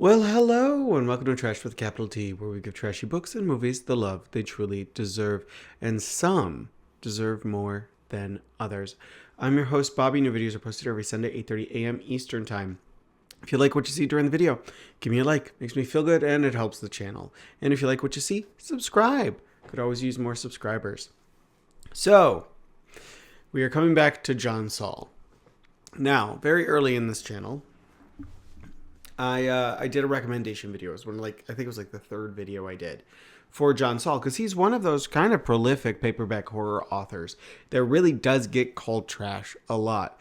Well, hello, and welcome to Trash with a Capital T, where we give trashy books and movies the love they truly deserve, and some deserve more than others. I'm your host, Bobby. New videos are posted every Sunday, 8:30 a.m. Eastern Time. If you like what you see during the video, give me a like. Makes me feel good, and it helps the channel. And if you like what you see, subscribe. Could always use more subscribers. So, we are coming back to John Saul. Now, very early in this channel, I did a recommendation video. It was I think it was like the third video I did for John Saul, because he's one of those kind of prolific paperback horror authors that really does get called trash a lot.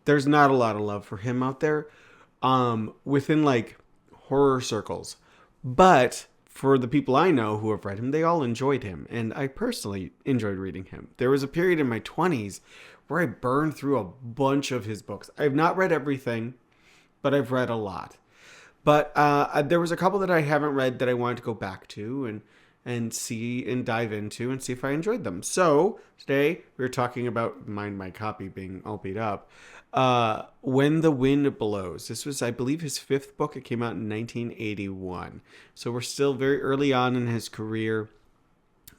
There's not a lot of love for him out there within like horror circles, but for the people I know who have read him, they all enjoyed him, and I personally enjoyed reading him. There was a period in my 20s where I burned through a bunch of his books. I've not read everything, but I've read a lot. But there was a couple that I haven't read that I wanted to go back to and see and dive into and see if I enjoyed them. So today we were talking about, mind my copy being all beat up, When the Wind Blows. This was, I believe, his fifth book. It came out in 1981. So we're still very early on in his career.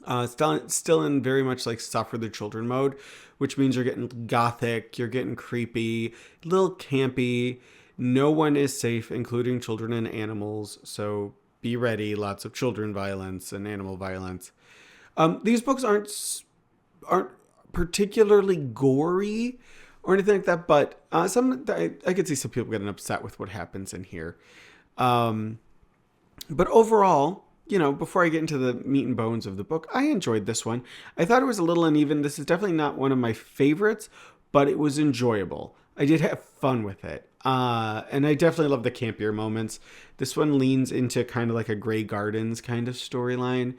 Still in very much like suffer the children mode, which means you're getting gothic, you're getting creepy, a little campy. No one is safe, including children and animals. So be ready. Lots of children violence and animal violence. These books aren't particularly gory or anything like that, but I could see some people getting upset with what happens in here. But overall, before I get into the meat and bones of the book, I enjoyed this one. I thought it was a little uneven. This is definitely not one of my favorites, but it was enjoyable. I did have fun with it. And I definitely love the campier moments. This one leans into kind of like a Grey Gardens kind of storyline.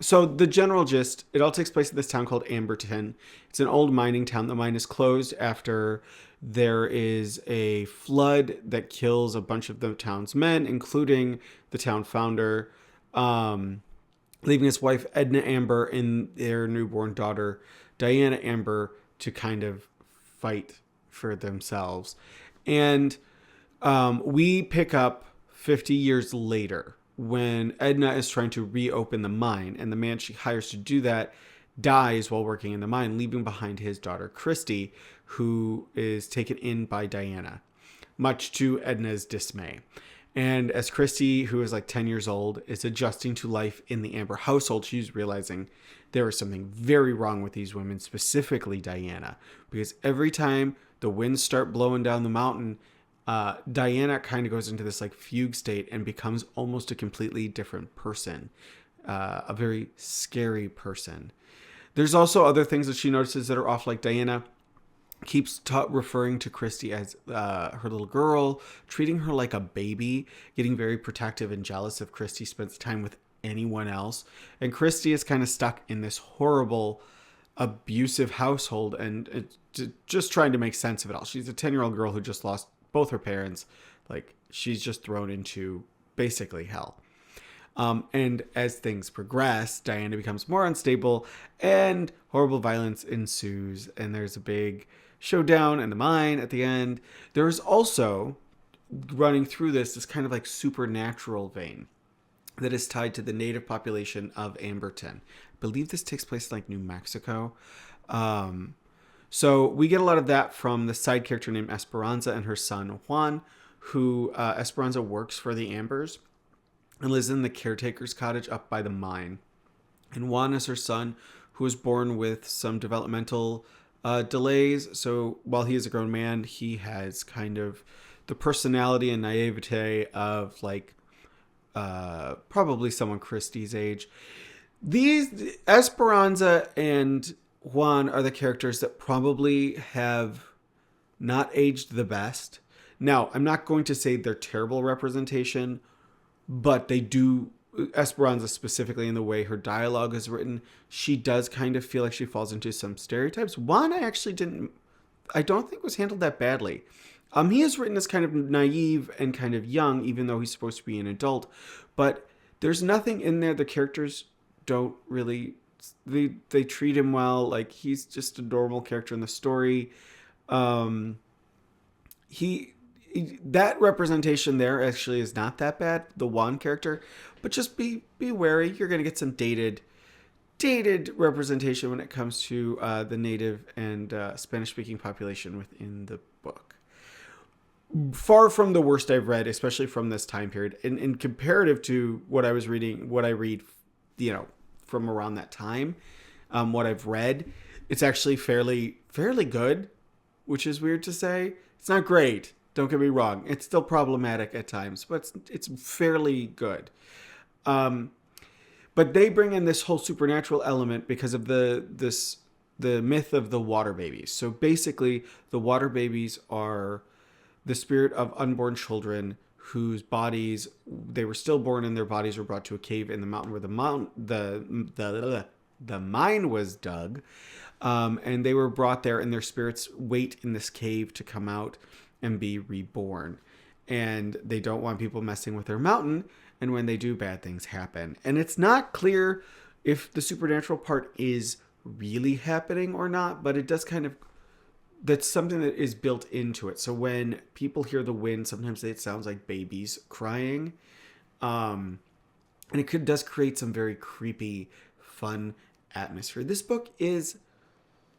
So the general gist, it all takes place in this town called Amberton. It's an old mining town. The mine is closed after there is a flood that kills a bunch of the town's men, including the town founder, leaving his wife Edna Amber and their newborn daughter Diana Amber to kind of fight for themselves. And we pick up 50 years later when Edna is trying to reopen the mine, and the man she hires to do that dies while working in the mine, leaving behind his daughter Christy, who is taken in by Diana, much to Edna's dismay. And as Christy, who is like 10 years old, is adjusting to life in the Amber household, she's realizing there is something very wrong with these women, specifically Diana, because every time the winds start blowing down the mountain, Diana kind of goes into this like fugue state and becomes almost a completely different person, a very scary person. There's also other things that she notices that are off, like Diana keeps referring to Christy as her little girl, treating her like a baby, getting very protective and jealous if Christy spends time with anyone else. And Christy is kind of stuck in this horrible, abusive household and just trying to make sense of it all. She's a 10-year-old girl who just lost both her parents. Like, she's just thrown into basically hell. And as things progress, Diana becomes more unstable and horrible violence ensues. And there's a big showdown in the mine at the end. There's also, running through this kind of like supernatural vein that is tied to the native population of Amberton. I believe this takes place in like New Mexico. So we get a lot of that from the side character named Esperanza and her son Juan, who Esperanza works for the Ambers and lives in the caretaker's cottage up by the mine. And Juan is her son, who was born with some developmental delays. So while he is a grown man, he has kind of the personality and naivete of like probably someone Christie's age. These Esperanza and Juan are the characters that probably have not aged the best. Now, I'm not going to say they're terrible representation, but they do. Esperanza specifically, in the way her dialogue is written, she does kind of feel like she falls into some stereotypes. Juan, I don't think was handled that badly. He is written as kind of naive and kind of young, even though he's supposed to be an adult. But there's nothing in there. The characters don't really, they treat him well. Like, he's just a normal character in the story. He that representation there actually is not that bad, the Juan character, but just be wary. You're going to get some dated representation when it comes to the native and Spanish speaking population within the book. Far from the worst I've read, especially from this time period, in comparative to what I was reading, what I read, from around that time, what I've read, it's actually fairly good, which is weird to say. It's not great. Don't get me wrong. It's still problematic at times, but it's fairly good. But they bring in this whole supernatural element because of the myth of the water babies. So basically, the water babies are the spirit of unborn children whose bodies, they were stillborn and their bodies were brought to a cave in the mountain where the mine was dug. And they were brought there and their spirits wait in this cave to come out and be reborn. And they don't want people messing with their mountain. And when they do, bad things happen. And it's not clear if the supernatural part is really happening or not, but it does kind of, that's something that is built into it. So when people hear the wind, sometimes it sounds like babies crying. And it does create some very creepy, fun atmosphere. This book is,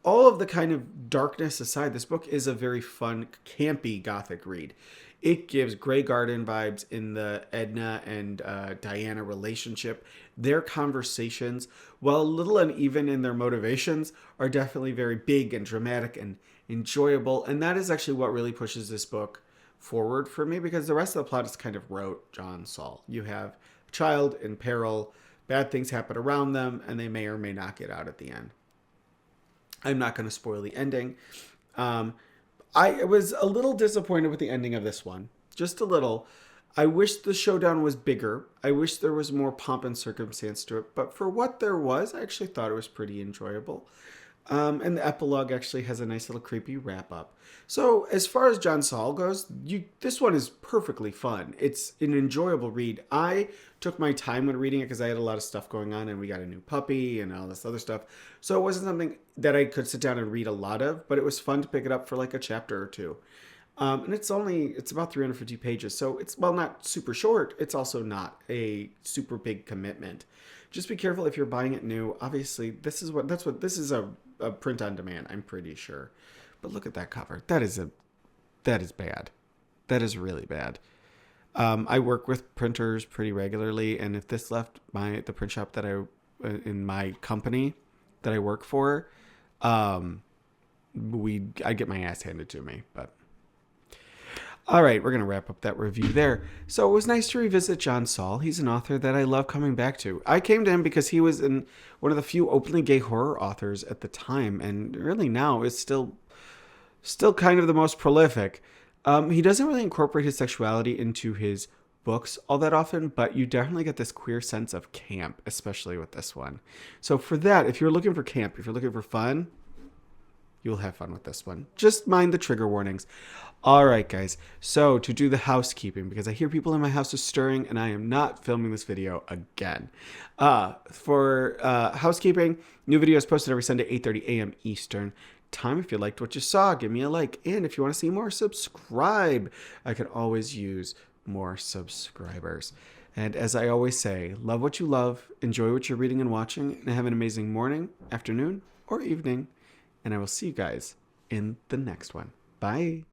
all of the kind of darkness aside, this book is a very fun, campy Gothic read. It gives Grey Garden vibes in the Edna and Diana relationship. Their conversations, while a little uneven in their motivations, are definitely very big and dramatic and enjoyable. And that is actually what really pushes this book forward for me, because the rest of the plot is kind of rote John Saul. You have a child in peril, bad things happen around them, and they may or may not get out at the end. I'm not going to spoil the ending. I was a little disappointed with the ending of this one. Just a little. I wish the showdown was bigger. I wish there was more pomp and circumstance to it. But for what there was, I actually thought it was pretty enjoyable. And the epilogue actually has a nice little creepy wrap up. So as far as John Saul goes, this one is perfectly fun. It's an enjoyable read. I took my time when reading it because I had a lot of stuff going on and we got a new puppy and all this other stuff. So it wasn't something that I could sit down and read a lot of, but it was fun to pick it up for like a chapter or two. And it's about 350 pages. So it's, well, not super short. It's also not a super big commitment. Just be careful if you're buying it new. Obviously, this is a print on demand, I'm pretty sure. But look at that cover. That is bad. That is really bad. I work with printers pretty regularly, and if this left the print shop that in my company that I work for, I'd get my ass handed to me. But all right, we're going to wrap up that review there. So it was nice to revisit John Saul. He's an author that I love coming back to. I came to him because he was one of the few openly gay horror authors at the time, and really now is still kind of the most prolific. He doesn't really incorporate his sexuality into his books all that often, but you definitely get this queer sense of camp, especially with this one. So for that, if you're looking for camp, if you're looking for fun, you'll have fun with this one. Just mind the trigger warnings. All right, guys. So to do the housekeeping, because I hear people in my house are stirring and I am not filming this video again. For housekeeping, new videos posted every Sunday, 8:30 a.m. Eastern time. If you liked what you saw, give me a like. And if you want to see more, subscribe. I could always use more subscribers. And as I always say, love what you love, enjoy what you're reading and watching, and have an amazing morning, afternoon, or evening. And I will see you guys in the next one. Bye.